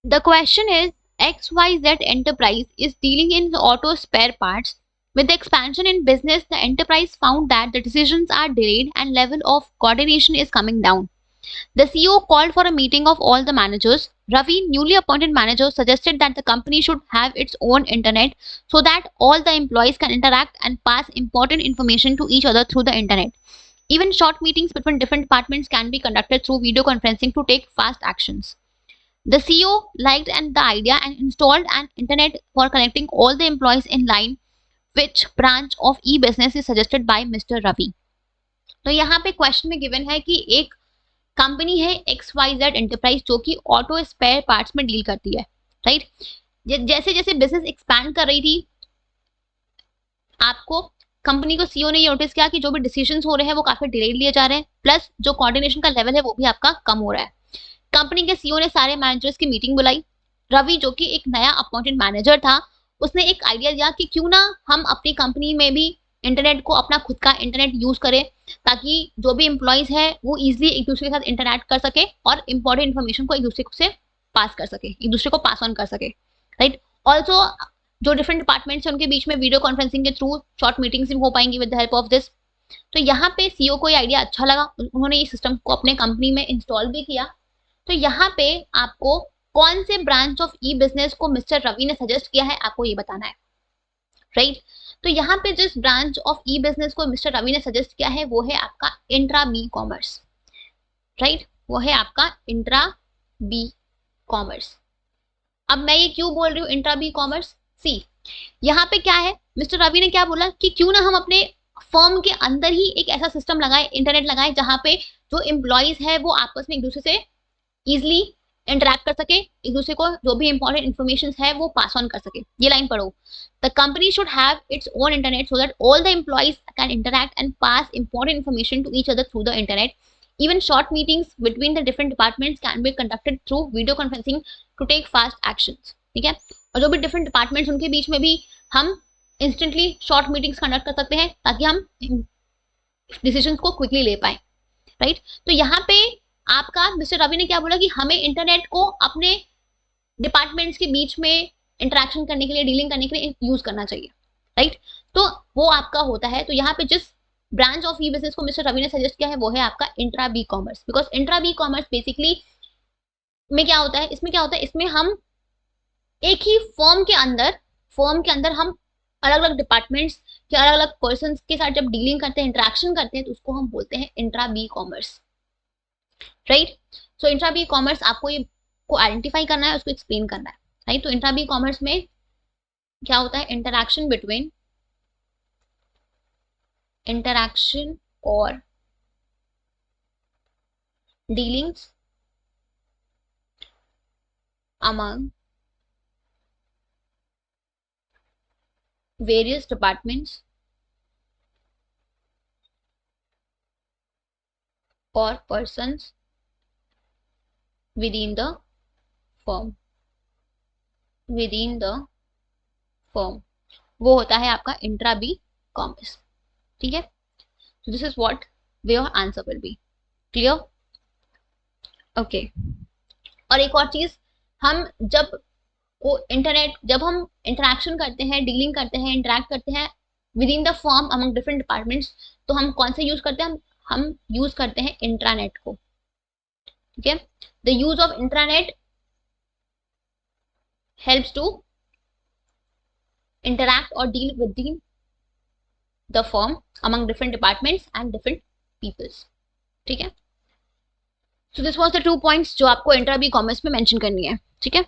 The question is, XYZ enterprise is dealing in auto spare parts. With the expansion in business, the enterprise found that the decisions are delayed and level of coordination is coming down. The CEO called for a meeting of all the managers. Ravi, newly appointed manager, suggested that the company should have its own internet so that all the employees can interact and pass important information to each other through the internet. Even short meetings between different departments can be conducted through video conferencing to take fast actions. The CEO liked the idea and installed an internet for connecting all the employees in line. Which branch of e-business is suggested by Mr. Ravi? तो यहाँ पे question में given है कि एक company है XYZ enterprise जो कि ऑटो स्पेयर पार्ट्स में डील करती है, राइट। जैसे जैसे बिजनेस एक्सपैंड कर रही थी, आपको कंपनी को सीईओ ने ये नोटिस किया कि जो भी डिसीजंस हो रहे हैं वो काफी डिलेड लिए जा रहे हैं, प्लस जो कोऑर्डिनेशन का लेवल है वो भी आपका कम हो रहा है। कंपनी के सीईओ ने सारे मैनेजर्स की मीटिंग बुलाई। रवि जो कि एक नया अपॉइंटेड मैनेजर था, उसने एक आइडिया दिया कि क्यों ना हम अपनी कंपनी में भी इंटरनेट को अपना खुद का इंटरनेट यूज करें, ताकि जो भी एम्प्लॉयज है वो इजिली एक दूसरे के साथ इंटरैक्ट कर सके और इंपॉर्टेंट इन्फॉर्मेशन को एक दूसरे से पास कर सके, एक दूसरे को पास ऑन कर सके, राइट। ऑल्सो जो डिफरेंट डिपार्टमेंट्स हैं उनके बीच में वीडियो कॉन्फ्रेंसिंग के थ्रू शॉर्ट मीटिंग्स भी हो पाएंगी with the help of this. तो यहाँ पे सीईओ को ये आइडिया अच्छा लगा, उन्होंने ये सिस्टम को अपने कंपनी में इंस्टॉल भी किया। तो यहाँ पे आपको कौन से ब्रांच ऑफ ई बिजनेस को मिस्टर रवि ने सजेस्ट किया है आपको ये बताना है, राइट। तो यहाँ पे जिस ब्रांच ऑफ ई बिजनेस को मिस्टर रवि ने सजेस्ट किया है वो है आपका इंट्रा बी कॉमर्स, राइट, वो है आपका इंट्रा बी कॉमर्स। अब मैं ये क्यों बोल रही हूँ इंट्रा बी कॉमर्स? सी, यहाँ पे क्या है, मिस्टर रवि ने क्या बोला कि क्यों ना हम अपने फर्म के अंदर ही एक ऐसा सिस्टम लगाए, इंटरनेट लगाए, जहाँ पे जो एम्प्लॉयज है वो आपस में एक दूसरे से इजिली इंटरैक्ट कर सके, एक दूसरे को जो भी इंपॉर्टेंट इन्फॉर्मेशन है वो पास ऑन कर सके। ये लाइन पढ़ो, the company should have its own internet so that all the employees can interact and pass important information to each other through the internet. Even short meetings between the different departments can be conducted through video conferencing to take fast actions, ठीक है। और जो भी different departments उनके बीच में भी हम instantly short meetings conduct कर सकते हैं ताकि हम decisions को quickly ले पाए, right। तो यहाँ पे आपका मिस्टर रवि ने क्या बोला कि हमें इंटरनेट को अपने डिपार्टमेंट्स के बीच में इंटरेक्शन करने के लिए, डीलिंग करने के लिए यूज करना चाहिए, राइट। तो वो आपका होता है। तो यहाँ पे जिस ब्रांच ऑफ ई बिजनेस को मिस्टर रवि ने सजेस्ट किया है वो है आपका intra B commerce, because intra B commerce basically में क्या होता है, इसमें क्या होता है, इसमें हम एक ही फर्म के अंदर हम अलग अलग डिपार्टमेंट्स के अलग अलग पर्सन के साथ जब डीलिंग करते हैं, इंटरेक्शन करते हैं, तो उसको हम बोलते हैं intra B commerce, right. So intra B commerce आपको ये को आइडेंटिफाई करना है, उसको एक्सप्लेन करना है, राइट। तो इंट्रा बी कॉमर्स में क्या होता है, interaction or dealings among various departments or persons within the firm, वो होता है आपका इंट्रा बी कॉमर्स, ठीक है। So this is what your answer will be. Clear? Okay. और एक और चीज, हम जब हम इंटरेक्शन करते हैं, डीलिंग करते हैं, इंटरेक्ट करते हैं with in the firm among different departments, तो हम कौन से यूज करते हैं, हम यूज करते हैं इंट्रानेट को, ठीक है। The use of intranet helps to interact or deal within the firm among different departments and different peoples, ठीक है। So this was the 2 points जो आपको इंट्रा बी कॉमर्स में मेंशन करनी है, ठीक है।